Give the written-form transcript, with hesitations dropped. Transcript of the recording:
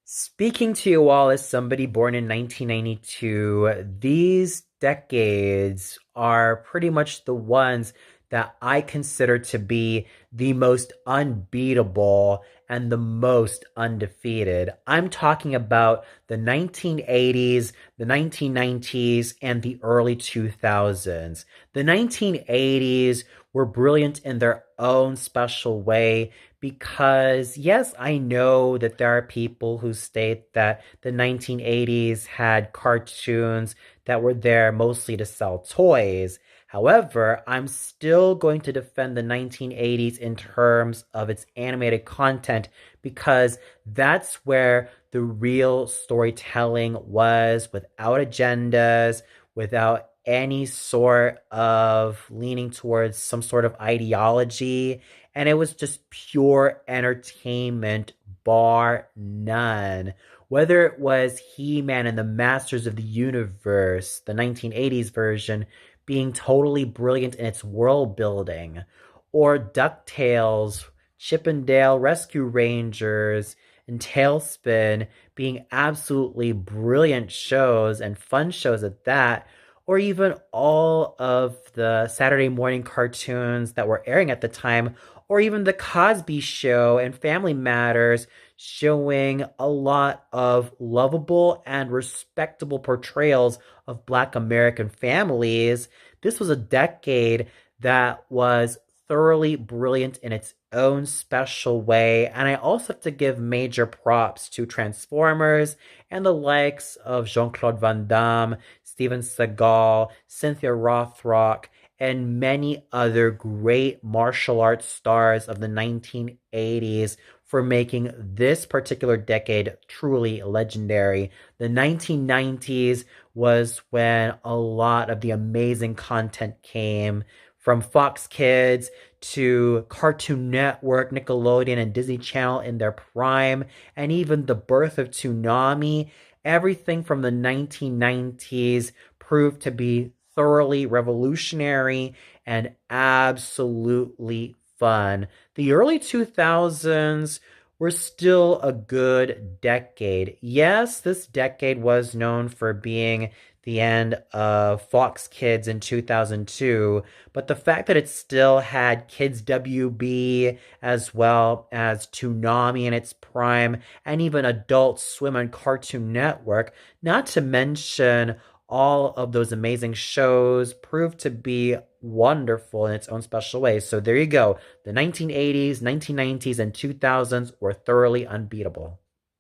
Speaking to you all as somebody born in 1992, these decades are pretty much the ones that I consider to be the most unbeatable and the most undefeated. I'm talking about the 1980s, the 1990s, and the early 2000s. The 1980s were brilliant in their own special way because, yes, I know that there are people who state that the 1980s had cartoons that were there mostly to sell toys. However, I'm still going to defend the 1980s in terms of its animated content because that's where the real storytelling was, without agendas, without any sort of leaning towards some sort of ideology, and it was just pure entertainment, bar none. Whether it was He-Man and the Masters of the Universe, the 1980s version, being totally brilliant in its world building, or DuckTales, Chip and Dale Rescue Rangers, and Tailspin being absolutely brilliant shows and fun shows at that, or even all of the Saturday morning cartoons that were airing at the time, or even The Cosby Show and Family Matters, showing a lot of lovable and respectable portrayals of Black American families. This was a decade that was thoroughly brilliant in its own special way, and I also have to give major props to Transformers and the likes of Jean-Claude Van Damme, Steven Seagal, Cynthia Rothrock, and many other great martial arts stars of the 1980s for making this particular decade truly legendary. The 1990s was when a lot of the amazing content came, from Fox Kids to Cartoon Network, Nickelodeon, and Disney Channel in their prime, and even the birth of Toonami. Everything from the 1990s proved to be thoroughly revolutionary and absolutely fun. The early 2000s were still a good decade. Yes, this decade was known for being the end of Fox Kids in 2002, but the fact that it still had Kids WB as well as Toonami in its prime and even Adult Swim and Cartoon Network, not to mention all of those amazing shows, proved to be wonderful in its own special way. So there you go. The 1980s, 1990s, and 2000s were thoroughly unbeatable.